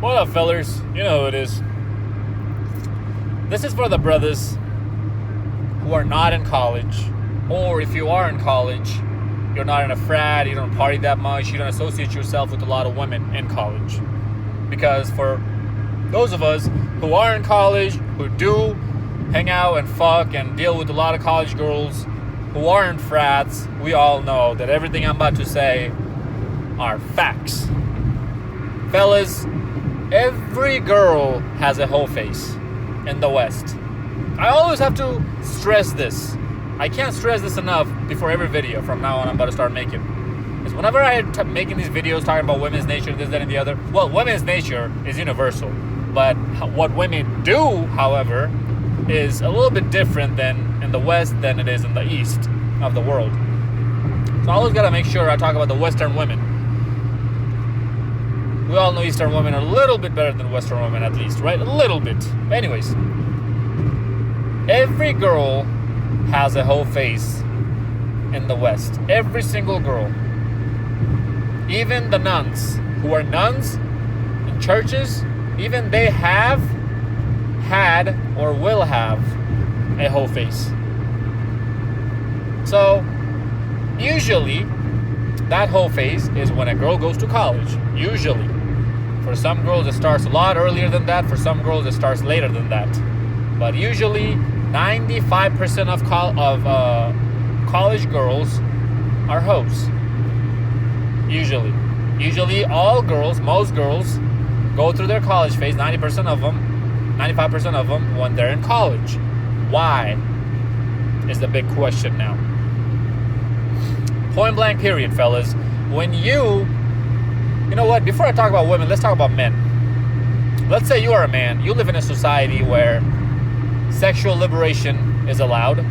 What up, fellers? You know who it is. This is for the brothers who are not in college, or if you are in college, you're not in a frat, you don't party that much, you don't associate yourself with a lot of women in college. Because for those of us who are in college, who do hang out and fuck and deal with a lot of college girls who are in frats, we all know that everything I'm about to say are facts. Fellas, every girl has a whole face in the West. I always have to stress this. I can't stress this enough before every video from now on I'm about to start making. Because whenever I'm making these videos talking about women's nature, this, that, and the other, well, women's nature is universal. But what women do, however, is a little bit different than in the West than it is in the East of the world. So I always gotta make sure I talk about the Western women. We all know Eastern women are a little bit better than Western women, at least, right? A little bit. Anyways, every girl has a whole face in the West. Every single girl. Even the nuns, who are nuns in churches, even they have had or will have a whole face. So, usually, that whole face is when a girl goes to college. Usually. For some girls, it starts a lot earlier than that. For some girls, it starts later than that. But usually, 95% of college girls are hoes. Usually, all girls, most girls, go through their college phase, 90% of them, 95% of them, when they're in college. Why? Is the big question now. Point blank period, fellas. When you know what, before I talk about women, let's talk about men. Let's say you are a man. You live in a society where sexual liberation is allowed.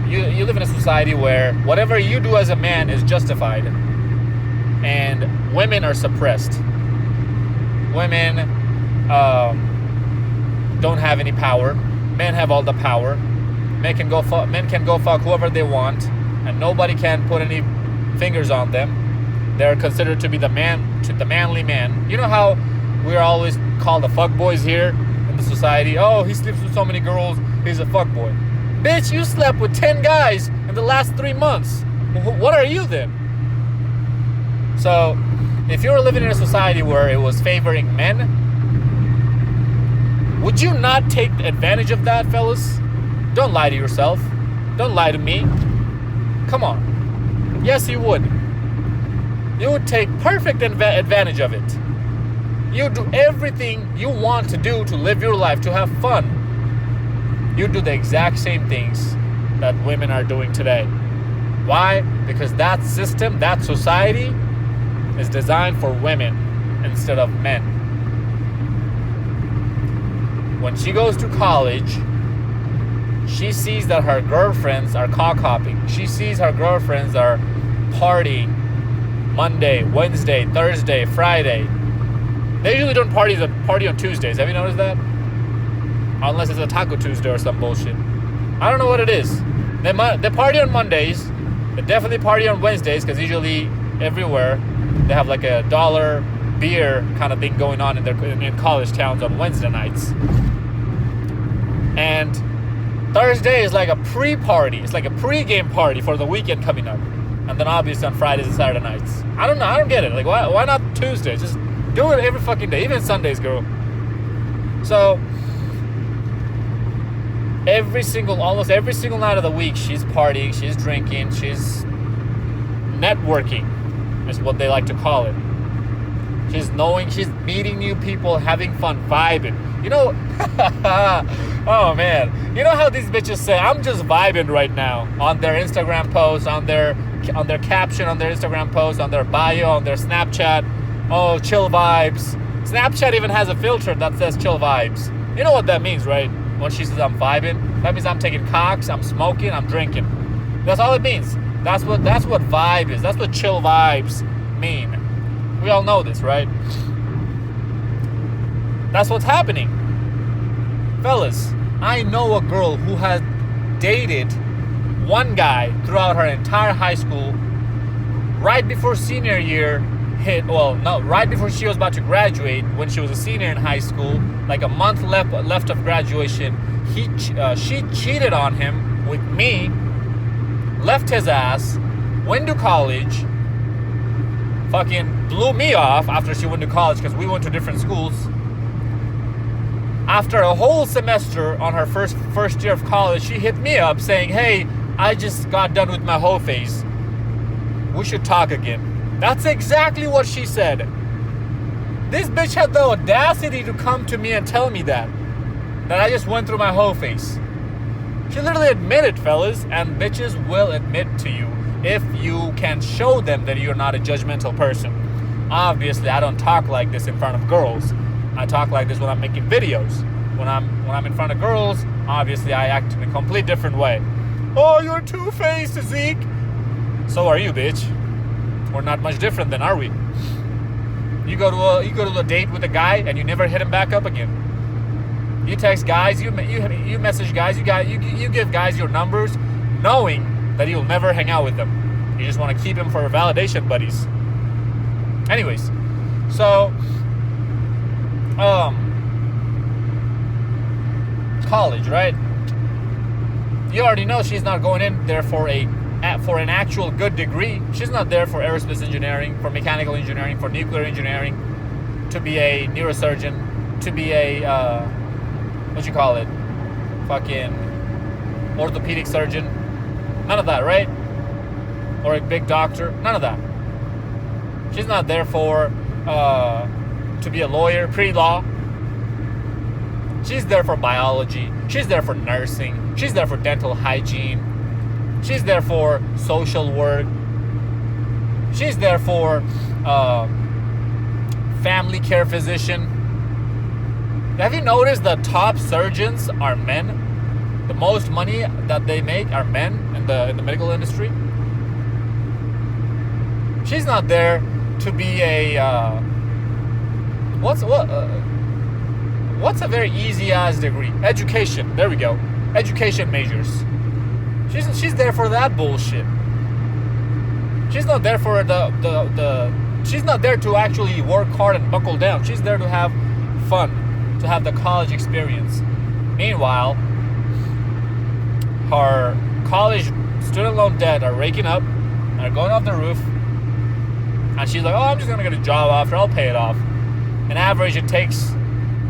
You live in a society where whatever you do as a man is justified. And women are suppressed. Women don't have any power. Men have all the power. Men can go fuck whoever they want, and nobody can put any fingers on them. They're considered to be the manly man. You know how we're always called the fuck boys here in the society? Oh, he sleeps with so many girls, he's a fuck boy. Bitch, you slept with 10 guys in the last 3 months. What are you then? So, if you were living in a society where it was favoring men, would you not take advantage of that, fellas? Don't lie to yourself. Don't lie to me. Come on. Yes, you would. You would take perfect advantage of it. You do everything you want to do to live your life, to have fun. You do the exact same things that women are doing today. Why? Because that system, that society, is designed for women instead of men. When she goes to college, she sees that her girlfriends are cock-hopping. She sees her girlfriends are partying Monday, Wednesday, Thursday, Friday. They usually don't party on Tuesdays. Have you noticed that? Unless it's a Taco Tuesday or some bullshit. I don't know what it is. They party on Mondays. They definitely party on Wednesdays, because usually everywhere they have like a $1 beer kind of thing going on in college towns on Wednesday nights. And Thursday is like a pre-party. It's like a pre-game party for the weekend coming up. And then obviously on Fridays and Saturday nights. I don't know. I don't get it. Like, why not Tuesdays? Just do it every fucking day. Even Sundays, girl. So, almost every single night of the week, she's partying, she's drinking, she's networking, is what they like to call it. She's meeting new people, having fun, vibing. You know, oh man. You know how these bitches say, I'm just vibing right now, on their Instagram posts, on their caption, on their Instagram post, on their bio, on their Snapchat. Oh, chill vibes. Snapchat even has a filter that says chill vibes. You know what that means, right? When she says I'm vibing, that means I'm taking cocks, I'm smoking, I'm drinking. That's all it means. That's what vibe is. That's what chill vibes mean. We all know this, right? That's what's happening. Fellas, I know a girl who has dated one guy throughout her entire high school. Right before senior year, right before she was about to graduate, when she was a senior in high school, like a month left of graduation, she cheated on him with me, left his ass, went to college, fucking blew me off after she went to college because we went to different schools. After a whole semester on her first year of college, she hit me up saying, hey, I just got done with my whole phase. We should talk again. That's exactly what she said. This bitch had the audacity to come to me and tell me that I just went through my whole phase. She literally admitted, fellas, and bitches will admit to you if you can show them that you're not a judgmental person. Obviously, I don't talk like this in front of girls. I talk like this when I'm making videos. When I'm in front of girls, obviously I act in a complete different way. Oh, you're two-faced, Zeke. So are you, bitch. We're not much different then, are we? You go to a date with a guy and you never hit him back up again. You text guys, you message guys, you give guys your numbers, knowing that you'll never hang out with them. You just want to keep them for validation buddies. Anyways, so college, right? You already know she's not going in there for an actual good degree. She's not there for aerospace engineering, for mechanical engineering, for nuclear engineering, to be a neurosurgeon, to be a fucking orthopedic surgeon. None of that, right? Or a big doctor. None of that. She's not there for to be a lawyer, pre-law. She's there for biology. She's there for nursing. She's there for dental hygiene. She's there for social work. She's there for family care physician. Have you noticed the top surgeons are men? The most money that they make are men in the medical industry. She's not there to be a what's a very easy ass degree? Education. There we go. Education majors. She's there for that bullshit. She's not there for she's not there to actually work hard and buckle down. She's there to have fun, to have the college experience. Meanwhile, her college student loan debt are raking up, are going off the roof, and she's like, oh, I'm just gonna get a job after, I'll pay it off. On average, it takes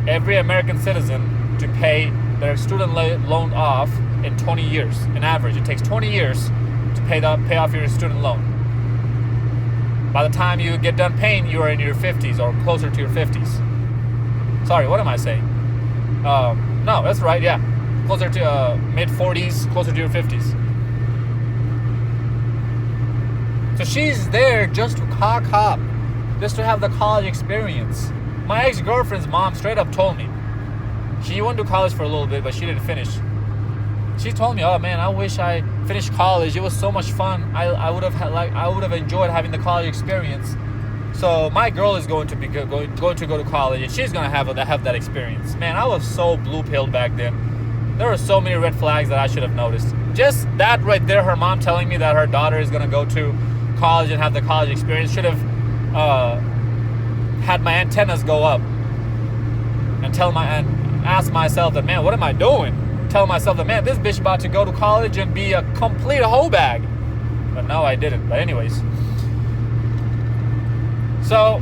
every American citizen to pay their student loan off in 20 years. On average, it takes 20 years to pay off your student loan. By the time you get done paying, you are in your 50s or closer to your 50s. Sorry, what am I saying? No, that's right, yeah. Closer to mid-40s, closer to your 50s. So she's there just to cock up, just to have the college experience. My ex-girlfriend's mom straight up told me. She went to college for a little bit, but she didn't finish. She told me, "Oh man, I wish I finished college. It was so much fun. I would have enjoyed having the college experience." So my girl is going to go to college, and she's gonna have that experience. Man, I was so blue-pilled back then. There were so many red flags that I should have noticed. Just that right there, her mom telling me that her daughter is gonna go to college and have the college experience should have had my antennas go up and ask myself that, man, what am I doing? Tell myself that, man, this bitch about to go to college and be a complete hoe bag. But no, I didn't. But anyways. So,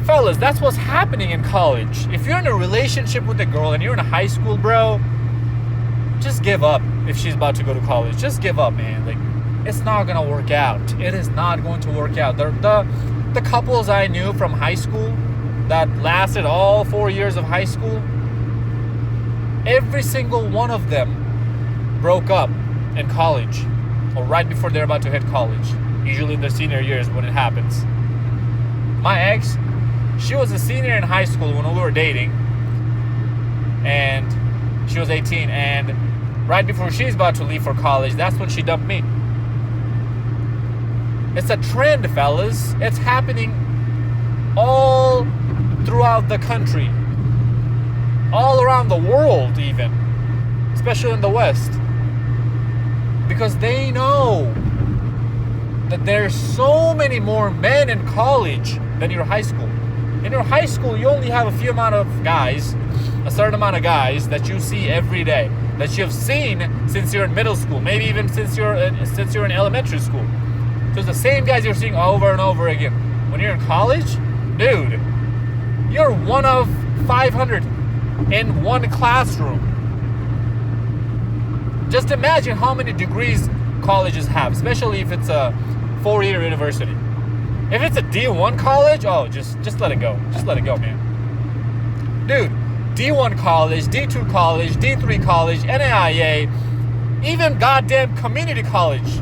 fellas, that's what's happening in college. If you're in a relationship with a girl and you're in a high school, bro, just give up if she's about to go to college. Just give up, man. Like, it's not going to work out. It is not going to work out. The couples I knew from high school that lasted all 4 years of high school, every single one of them broke up in college or right before they're about to hit college, usually in their senior years when it happens. My ex, she was a senior in high school when we were dating, and she was 18, and right before she's about to leave for college, that's when she dumped me. It's a trend, fellas. It's happening all throughout the country, all around the world even, especially in the West, because they know that there's so many more men in college than your high school. In your high school, you only have a certain amount of guys that you see every day, that you have seen since you're in middle school, maybe even since you're in elementary school. So it's the same guys you're seeing over and over again. When you're in college, dude, you're one of 500 in one classroom. Just imagine how many degrees colleges have, especially if it's a 4-year university. If it's a D1 college, oh, just let it go. Just let it go, man. Dude, D1 college, D2 college, D3 college, NAIA, even goddamn community college.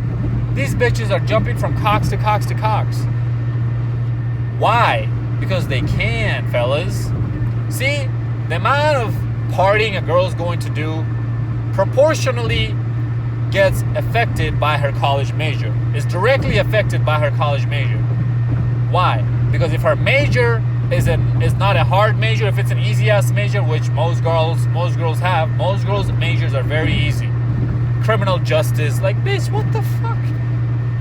These bitches are jumping from Cox to Cox to Cox. Why? Because they can, fellas. See, the amount of partying a girl's going to do proportionally gets affected by her college major. Is directly affected by her college major. Why? Because if her major is not a hard major, if it's an easy ass major, which most girls have, most girls' majors are very easy. Criminal justice, like, bitch, what the fuck?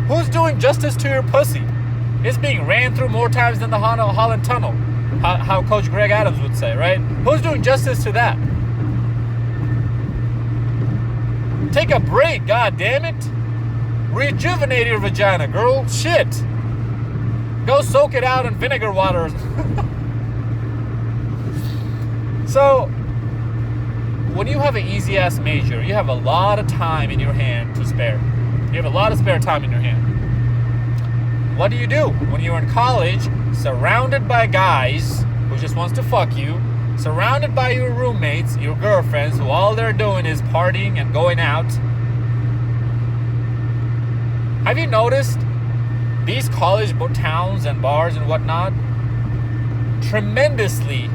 Who's doing justice to your pussy? It's being ran through more times than the Holland Tunnel. How Coach Greg Adams would say, right? Who's doing justice to that? Take a break, god damn it. Rejuvenate your vagina, girl. Shit. Go soak it out in vinegar water. So, when you have an easy ass major, you have a lot of time in your hand to spare. You have a lot of spare time in your hand. What do you do when you're in college, surrounded by guys who just wants to fuck you, surrounded by your roommates, your girlfriends, who all they're doing is partying and going out? Have you noticed these college towns and bars and whatnot tremendously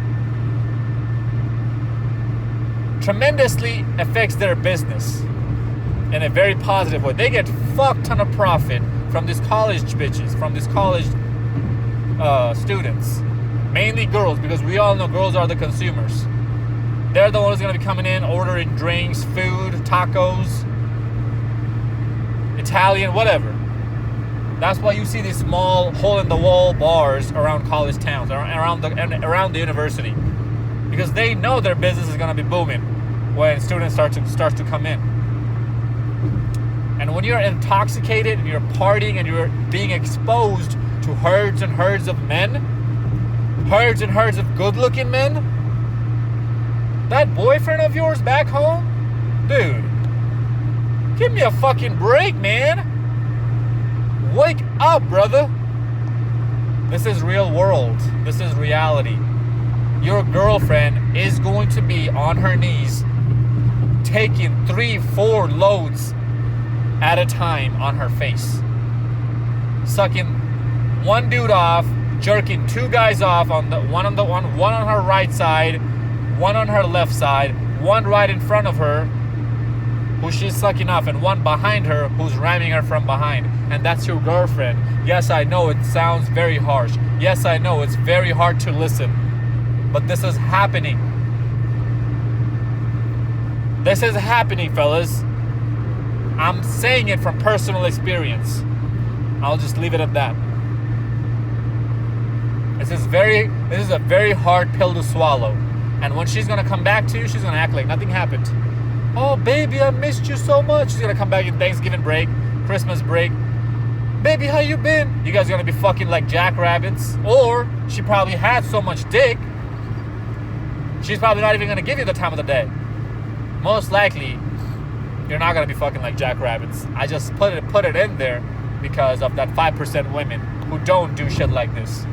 affects their business in a very positive way? They get fuck ton of profit from these college bitches, from these college students, mainly girls, because we all know girls are the consumers. They're the ones going to be coming in, ordering drinks, food, tacos, Italian, whatever. That's why you see these small hole-in-the-wall bars around college towns, around the university, because they know their business is going to be booming when students starts to come in. And when you're intoxicated and you're partying and you're being exposed to herds and herds of men, herds and herds of good-looking men, that boyfriend of yours back home, dude, give me a fucking break, man. Wake up, brother. This is real world. This is reality. Your girlfriend is going to be on her knees taking 3-4 loads at a time on her face. Sucking one dude off, jerking 2 guys off, one on her right side, one on her left side, one right in front of her who she's sucking off, and one behind her who's ramming her from behind. And that's your girlfriend. Yes, I know it sounds very harsh. Yes, I know it's very hard to listen. But this is happening. This is happening, fellas. I'm saying it from personal experience. I'll just leave it at that. This is a very hard pill to swallow. And when she's gonna come back to you, she's gonna act like nothing happened. Oh, baby, I missed you so much. She's gonna come back in Thanksgiving break, Christmas break. Baby, how you been? You guys are gonna be fucking like jackrabbits. Or she probably had so much dick, she's probably not even gonna give you the time of the day. Most likely, you're not gonna be fucking like jackrabbits. I just put it in there because of that 5% women who don't do shit like this.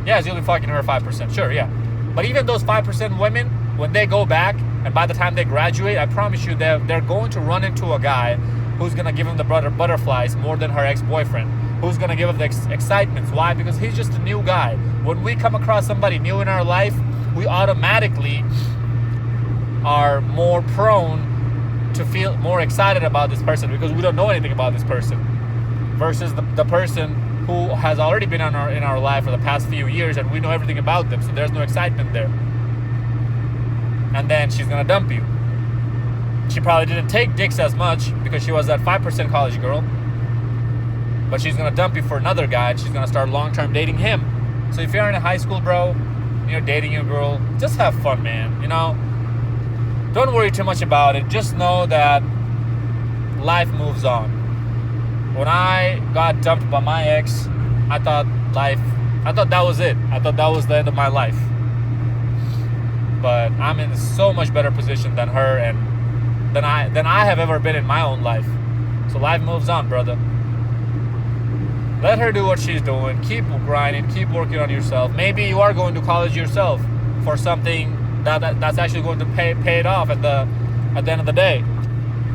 Yes, you'll be fucking her 5%, sure, yeah. But even those 5% women, when they go back, and by the time they graduate, I promise you, they're going to run into a guy who's going to give them the butterflies more than her ex-boyfriend, who's going to give them the excitements. Why? Because he's just a new guy. When we come across somebody new in our life, we automatically are more prone to feel more excited about this person because we don't know anything about this person, versus the person who has already been in our life for the past few years and we know everything about them, so there's no excitement there. And then she's gonna dump you. She probably didn't take dicks as much because she was that 5% college girl, but she's gonna dump you for another guy and she's gonna start long-term dating him. So if you're in high school, bro, and you're dating a girl, just have fun, man. Don't worry too much about it. Just know that life moves on. When I got dumped by my ex, I thought that was it. I thought that was the end of my life. But I'm in so much better position than her and than I have ever been in my own life. So life moves on, brother. Let her do what she's doing. Keep grinding. Keep working on yourself. Maybe you are going to college yourself for something that's actually going to pay it off at the end of the day.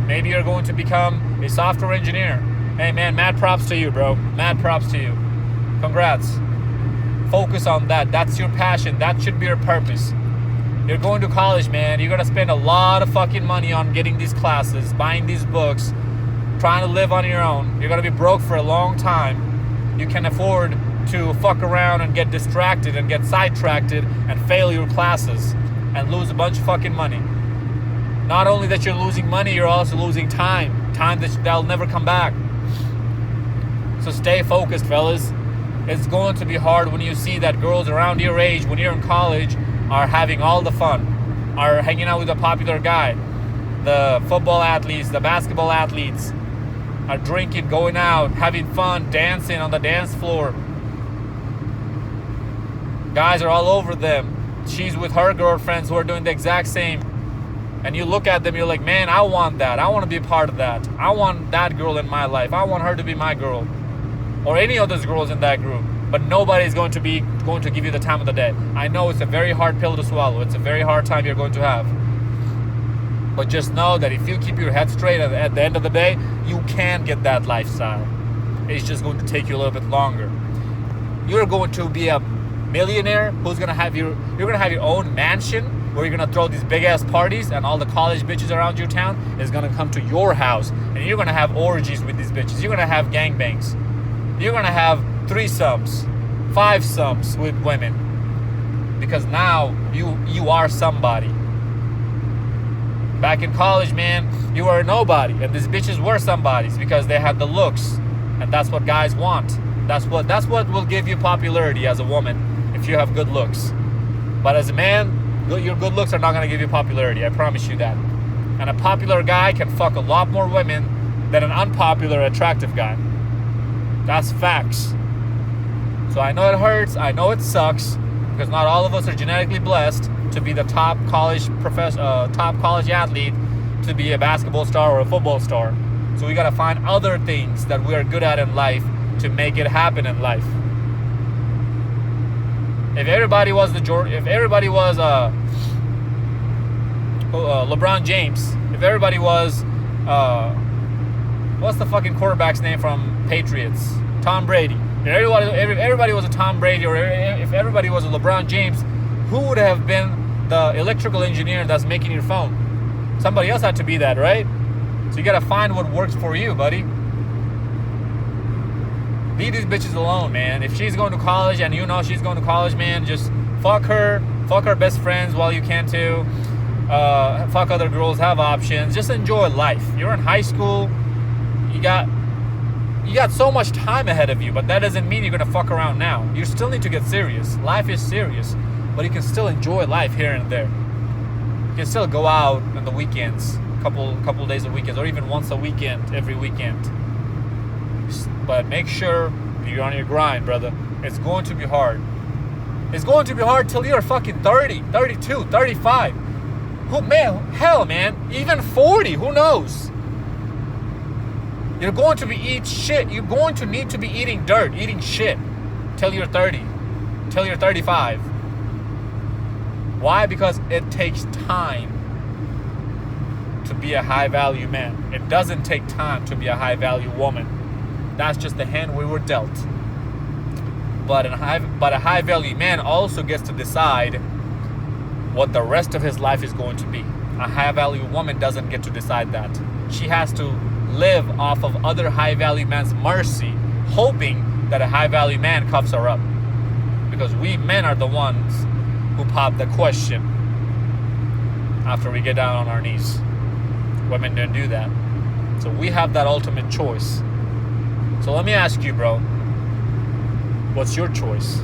Maybe you're going to become a software engineer. Hey man, mad props to you, bro. Mad props to you. Congrats. Focus on that. That's your passion. That should be your purpose. You're going to college, man. You're gonna spend a lot of fucking money on getting these classes, buying these books, trying to live on your own. You're gonna be broke for a long time. You can afford to fuck around and get distracted and get sidetracked and fail your classes and lose a bunch of fucking money. Not only that you're losing money, you're also losing time that'll never come back. So stay focused, fellas. It's going to be hard when you see that girls around your age, when you're in college, are having all the fun, are hanging out with a popular guy. The football athletes, the basketball athletes are drinking, going out, having fun, dancing on the dance floor. Guys are all over them. She's with her girlfriends who are doing the exact same. And you look at them, you're like, man, I want that. I want to be a part of that. I want that girl in my life. I want her to be my girl. Or any of those girls in that group. But nobody's going to give you the time of the day. I know it's a very hard pill to swallow. It's a very hard time you're going to have. But just know that if you keep your head straight at the end of the day, you can get that lifestyle. It's just going to take you a little bit longer. You're going to be a millionaire who's going to have you're going to have your own mansion where you're going to throw these big ass parties and all the college bitches around your town is going to come to your house and you're going to have orgies with these bitches. You're going to have gangbangs. You're going to have threesomes, fivesomes with women. Because now you are somebody. Back in college, man, you were a nobody. And these bitches were somebodies because they had the looks. And that's what guys want. That's what will give you popularity as a woman if you have good looks. But as a man, your good looks are not going to give you popularity. I promise you that. And a popular guy can fuck a lot more women than an unpopular, attractive guy. That's facts. So I know it hurts. I know it sucks because not all of us are genetically blessed to be the top college athlete, to be a basketball star or a football star. So we got to find other things that we are good at in life to make it happen in life. If everybody was LeBron James, if everybody was what's the fucking quarterback's name from Patriots? Tom Brady. If everybody was a Tom Brady, or if everybody was a LeBron James, who would have been the electrical engineer that's making your phone? Somebody else had to be that, right? So you gotta find what works for you, buddy. Leave these bitches alone, man. If she's going to college and you know she's going to college, man, just fuck her best friends while you can too. Fuck other girls, have options. Just enjoy life. You're in high school. You got so much time ahead of you, but that doesn't mean you're gonna fuck around now. You still need to get serious. Life is serious, but you can still enjoy life here and there. You can still go out on the weekends, couple days a weekend, or even once a weekend, every weekend. But make sure you're on your grind, brother. It's going to be hard. It's going to be hard till you're fucking 30, 32, 35. Hell, man, even 40, who knows? You're going to be eating shit. You're going to need to be eating dirt, eating shit till you're 30, till you're 35. Why? Because it takes time to be a high-value man. It doesn't take time to be a high-value woman. That's just the hand we were dealt. But a high-value man also gets to decide what the rest of his life is going to be. A high-value woman doesn't get to decide that. She has to live off of other high-value men's mercy, hoping that a high-value man cuffs her up. Because we men are the ones who pop the question after we get down on our knees. Women don't do that. So we have that ultimate choice. So let me ask you, bro, what's your choice?